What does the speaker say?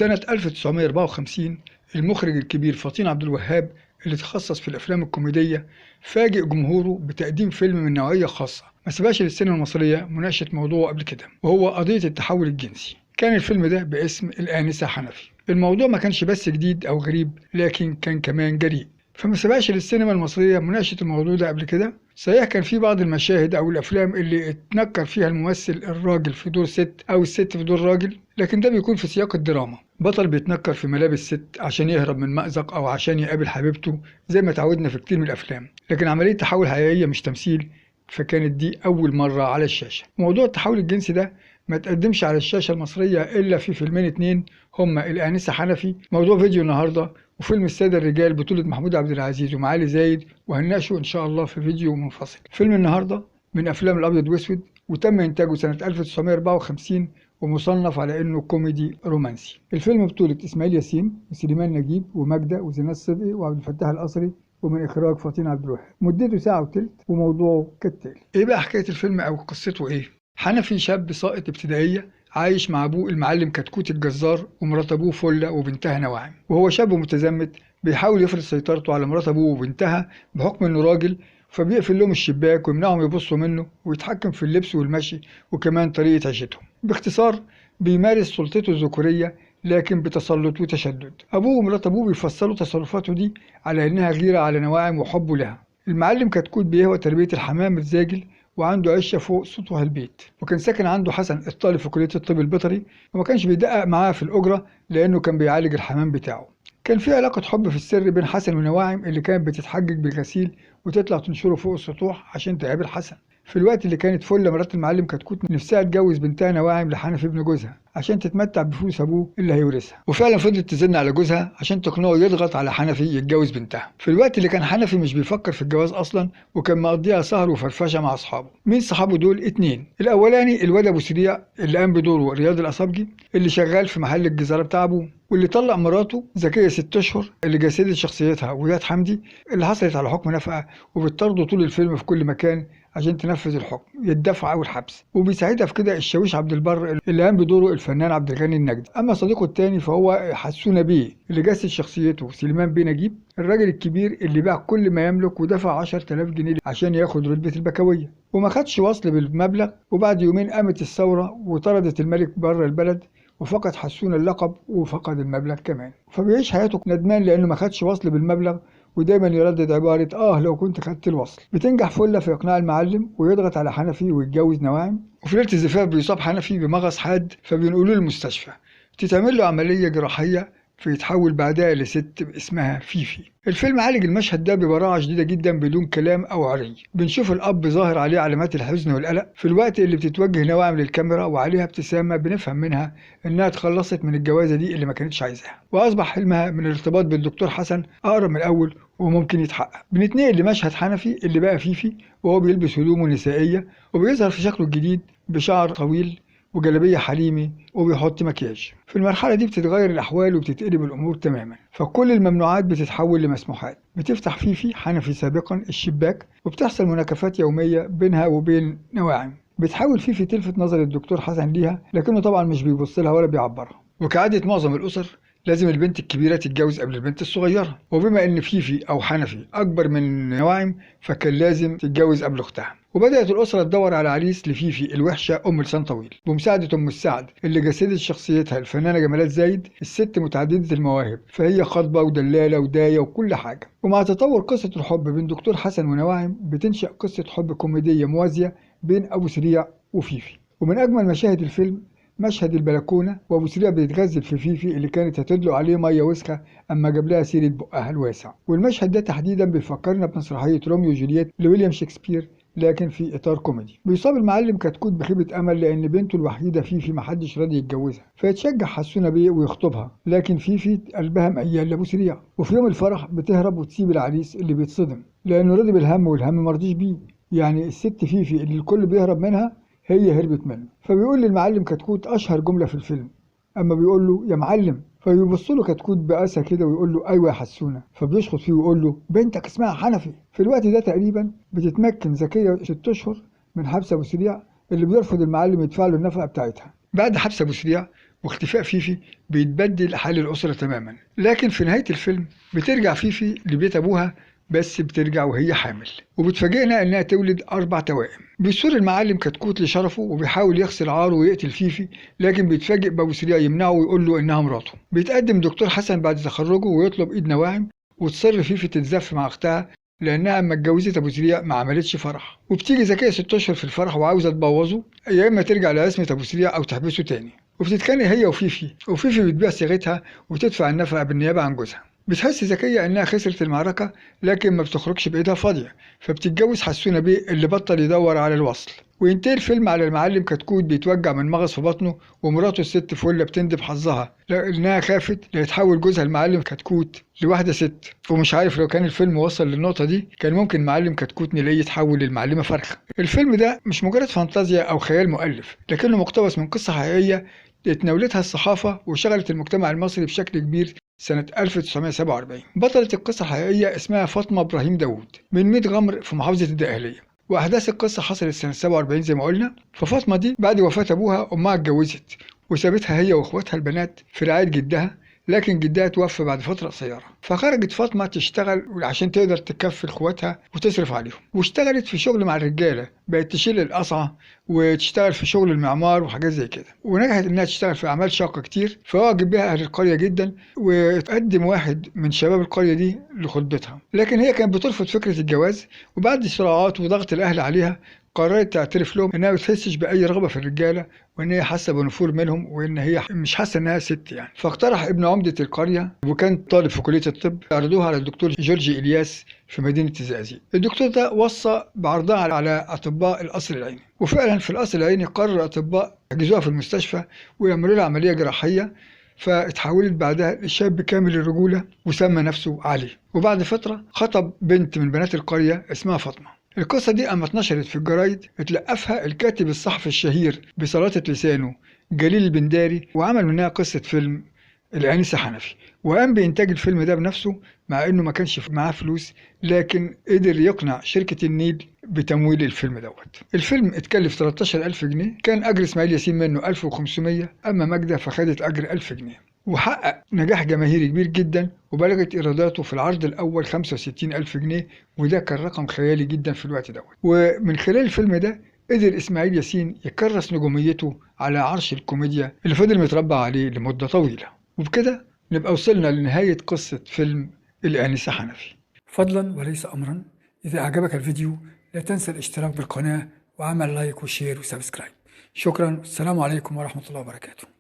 سنة 1954 المخرج الكبير فطين عبد الوهاب اللي تخصص في الأفلام الكوميدية فاجئ جمهوره بتقديم فيلم من نوعية خاصة ما سبقش للسينما المصرية مناقشة موضوع قبل كده، وهو قضية التحول الجنسي. كان الفيلم ده باسم الآنسة حنفي. الموضوع ما كانش بس جديد أو غريب، لكن كان كمان جريء، فما سبقش للسينما المصرية مناقشة الموضوع ده قبل كده. صحيح كان في بعض المشاهد أو الأفلام اللي اتنكر فيها الممثل الراجل في دور ست أو الست في دور راجل، لكن ده بيكون في سياق الدراما. بطل بيتنكر في ملابس ست عشان يهرب من مأزق أو عشان يقابل حبيبته زي ما اتعودنا في كتير من الأفلام، لكن عملية تحول حقيقية مش تمثيل، فكانت دي أول مرة على الشاشة. موضوع التحول الجنسي ده ما تقدمش على الشاشة المصرية إلا في فيلمين اتنين، هما الآنسة حنفي موضوع فيديو النهاردة، وفيلم السادة الرجال بطولة محمود عبد العزيز ومعالي زايد، وهنناقشه إن شاء الله في فيديو منفصل. فيلم النهاردة من أفلام الأبيض وأسود، وتم إنتاجه سنة 1954 ومصنف على إنه كوميدي رومانسي. الفيلم بطولة إسماعيل ياسين وسليمان نجيب وماجدة وزينات صدقي وعبد الفتاح القصري، ومن إخراج فطين عبد الوهاب. مدته ساعة وتلت، وموضوعه كالتالي. إيه بقى حكاية الفيلم أو قصته إيه؟ حنفي شاب ساقط ابتدائية عايش مع أبوه المعلم كتكوت الجزار ومرات أبوه فلة وبنتها نواعم، وهو شاب متزمت بيحاول يفرض سيطرته على مرات أبوه وبنتها بحكم إنه راجل، فبيقفل لهم الشباك ويمنعهم يبصوا منه ويتحكم في اللبس والمشي وكمان طريقة عيشتهم. باختصار بيمارس سلطته الذكورية لكن بتسلط وتشدد. أبوه ومرات أبوه بيفسروا تصرفاته دي على إنها غيرة على نواعم وحبه لها. المعلم كتكوت بيهوى تربية الحمام الزاجل وعنده عشة فوق سطوح البيت، وكان ساكن عنده حسن الطالب في كلية الطب البيطري، وما كانش بيدقق معاه في الأجرة لأنه كان بيعالج الحمام بتاعه. كان في علاقة حب في السر بين حسن ونواعم اللي كانت بتتحجج بالغسيل وتطلع تنشره فوق السطوح عشان تقابل حسن. في الوقت اللي كانت فلة مرات المعلم كتكوت نفسها تجوز بنتها نواعم لحنفي ابن جوزها عشان تتمتع بفلوس ابوه اللي هيورثها، وفعلا فضلت تزن على جوزها عشان تقنعه يضغط على حنفي يتجوز بنتها. في الوقت اللي كان حنفي مش بيفكر في الجواز اصلا، وكان مقضيها سهر وفرفشه مع اصحابه. مين صحابه دول؟ اتنين. الاولاني الواد ابو سريع اللي قام بدوره رياض الاصابجي اللي شغال في محل الجزاره بتاع ابوه، واللي طلق مراته زكيه 6 اشهر اللي جسدت شخصيتها وياد حمدي اللي حصلت على حكم نفقه وبتطرده طول الفيلم في كل مكان عشان تنفذ الحكم، يدفع او الحبس. وبيساعدها في كده الشاويش عبد البر اللي قام بدوره الفنان عبد الغني النجدي. اما صديقه التاني فهو حسونه بيه اللي جسد شخصيته سليمان بيه نجيب، الراجل الكبير اللي باع كل ما يملك ودفع 10,000 جنيه عشان ياخد رتبة البكوية، وما خدش وصل بالمبلغ. وبعد يومين قامت الثورة وطردت الملك بره البلد، وفقد حسون اللقب وفقد المبلغ كمان. فبيعيش حياته ندمان لانه ما خدش وصل بالمبلغ، ودايما يردد عبارة لو كنت خدت الوصل. بتنجح فلة في إقناع المعلم ويضغط على حنفي ويتجوز نواعم، وفي ليلة الزفاف بيصاب حنفي بمغص حاد فبينقلوه المستشفى، تتعمل له عملية جراحية فيتحول بعدها لست اسمها فيفي. الفيلم عالج المشهد ده ببراعة شديدة جدا بدون كلام أو عري. بنشوف الأب ظاهر عليه علامات الحزن والقلق في الوقت اللي بتتوجه نواعم للكاميرا وعليها ابتسامة بنفهم منها إنها اتخلصت من الجوازة دي اللي ما كانتش عايزاها، وأصبح حلمها من الارتباط بالدكتور حسن أقرب من الأول وممكن يتحقق. بنتنقل لمشهد حنفي اللي بقى فيفي وهو بيلبس هدومه نسائية وبيظهر في شكله الجديد بشعر طويل وجلابية حريمي وبيحط مكياج. في المرحلة دي بتتغير الأحوال وبتتقلب الأمور تماما، فكل الممنوعات بتتحول لمسموحات. بتفتح فيفي حنفي سابقا الشباك وبتحصل مناكفات يومية بينها وبين نواعم. بتحاول فيفي تلفت نظر الدكتور حسن ليها لكنه طبعا مش بيبص لها ولا بيعبرها. وكعادة معظم الأسر لازم البنت الكبيرة تتجوز قبل البنت الصغيرة، وبما ان فيفي او حنفي اكبر من نواعم فكان لازم تتجوز قبل اختها. وبدأت الأسرة تدور على عريس لفيفي الوحشة أم لسان طويل بمساعدة أم السعد اللي جسدت شخصيتها الفنانة جمالات زايد، الست متعددة المواهب، فهي خاطبة ودلالة وداية وكل حاجة. ومع تطور قصة الحب بين دكتور حسن ونواعم بتنشأ قصة حب كوميدية موازية بين أبو سريع وفيفي. ومن أجمل مشاهد الفيلم مشهد البلكونة وأبو سريع بيتغزل في فيفي اللي كانت هتدلق عليه مية وسخة أما جاب لها سيرة بقها الواسع. والمشهد ده تحديدا بيفكرنا بمسرحية روميو وجولييت لويليام شكسبير لكن في إطار كوميدي. بيصاب المعلم كتكوت بخيبة أمل لأن بنته الوحيدة فيفي محدش راضي يتجوزها، فيتشجع حسونة بيه ويخطبها، لكن فيفي قلبها ميال لأبو سريع. وفي يوم الفرح بتهرب وتسيب العريس اللي بيتصدم لأنه رضي بالهم والهم مرضيش بيه. يعني الست فيفي اللي الكل بيهرب منها هي هربت منه. فبيقول للمعلم كتكوت أشهر جملة في الفيلم أما بيقول له يا معلم، فبيبص له كتكوت بقاسة كده ويقول له أيوة يا حسونة، فبيشخط فيه ويقول له بنتك اسمها حنفي. في الوقت ده تقريبا بتتمكن زكية 6 أشهر من حبس أبو سريع اللي بيرفض المعلم يدفع له النفقة بتاعتها. بعد حبس أبو سريع واختفاء فيفي بيتبدل حال الأسرة تماما. لكن في نهاية الفيلم بترجع فيفي لبيت أبوها، بس بترجع وهي حامل، وبتفاجئنا إنها تولد 4 توائم. بيصور المعلم كتكوت لشرفه وبيحاول يغسل عاره ويقتل فيفي، لكن بيتفاجئ بأبو سريع يمنعه ويقول له إنها مراته. بيتقدم دكتور حسن بعد تخرجه ويطلب إيد نواعم، وتصر فيفي تتزف مع أختها لأنها أما اتجوزت أبو سريع ما عملتش فرح. وبتيجي زكية 6 أشهر في الفرح وعاوزة تبوظه، يا إما ترجع لعصمة أبو سريع أو تحبسه تاني. وبتتخانق هي وفيفي بتبيع صيغتها وتدفع النفقة بالنيابة عن جوزها. بتحس زكية إنها خسرت المعركة، لكن ما بتخرجش بإيدها فاضية، فبتتجوز حسونة بيه اللي بطل يدور على الوصل. وينتهي الفيلم على المعلم كتكوت بيتوجع من مغص في بطنه، ومراته الست فلة بتندب حظها لأنها خافت لا يتحول جوزها المعلم كتكوت لواحدة ست. ومش عارف لو كان الفيلم وصل للنقطة دي كان ممكن معلم كتكوت نلاقيه يتحول للمعلمة فرخة. الفيلم ده مش مجرد فانتازيا أو خيال مؤلف، لكنه مقتبس من قصة حقيقية اتناولتها الصحافة وشغلت المجتمع المصري بشكل كبير سنة 1947. بطلة القصة الحقيقية اسمها فاطمة إبراهيم داوود من ميت غمر في محافظة الدقهلية، وأحداث القصة حصلت سنة 47 زي ما قلنا. ففاطمة دي بعد وفاة أبوها أمها اتجوزت وسابتها هي وإخواتها البنات في رعاية جدها، لكن جدها توفى بعد فترة قصيرة، فخرجت فاطمة تشتغل عشان تقدر تكفي اخواتها وتصرف عليهم. واشتغلت في شغل مع الرجالة، بقت تشيل القصعة وتشتغل في شغل المعمار وحاجات زي كده، ونجحت انها تشتغل في اعمال شاقة كتير، فواجب بها اهل القرية جدا. وتقدم واحد من شباب القرية دي لخطبتها، لكن هي كانت بترفض فكرة الجواز، وبعد صراعات وضغط الاهل عليها قررت تعترف لهم انها ما بتحسش باي رغبه في الرجاله، وان هي حاسه بنفور منهم، وان هي مش حاسه انها ست يعني. فاقترح ابن عمده القريه وكان طالب في كليه الطب عرضوها على الدكتور جورج الياس في مدينه الزقازيق. الدكتور ده وصى بعرضها على اطباء القصر العيني، وفعلا في القصر العيني قرر الاطباء يحجزوها في المستشفى ويعملوا لها عمليه جراحيه، فاتحولت بعدها لشاب كامل الرجوله وسمى نفسه علي. وبعد فتره خطب بنت من بنات القريه اسمها فاطمه. القصة دي أما اتنشرت في الجرايد اتلقفها الكاتب الصحفي الشهير بسلاطة لسانه جليل البنداري، وعمل منها قصة فيلم الآنسة حنفي، وقام بإنتاج الفيلم ده بنفسه مع إنه ما كانش معاه فلوس، لكن قدر يقنع شركة النيل بتمويل الفيلم دوت. الفيلم اتكلف 13,000 جنيه، كان أجر إسماعيل ياسين منه 1500، أما ماجدة فخدت أجر 1000 جنيه. وحقق نجاح جماهيري كبير جدا، وبلغت إيراداته في العرض الأول 65,000 جنيه، وده كان رقم خيالي جدا في الوقت دوت. ومن خلال الفيلم ده قدر إسماعيل ياسين يكرس نجوميته على عرش الكوميديا اللي فضل متربع عليه لمدة طويلة. وبكده نبقى وصلنا لنهاية قصة فيلم الآنسة حنفي. فضلا وليس أمرا، إذا أعجبك الفيديو لا تنسى الاشتراك بالقناة وعمل لايك وشير وسبسكرايب. شكرا، والسلام عليكم ورحمة الله وبركاته.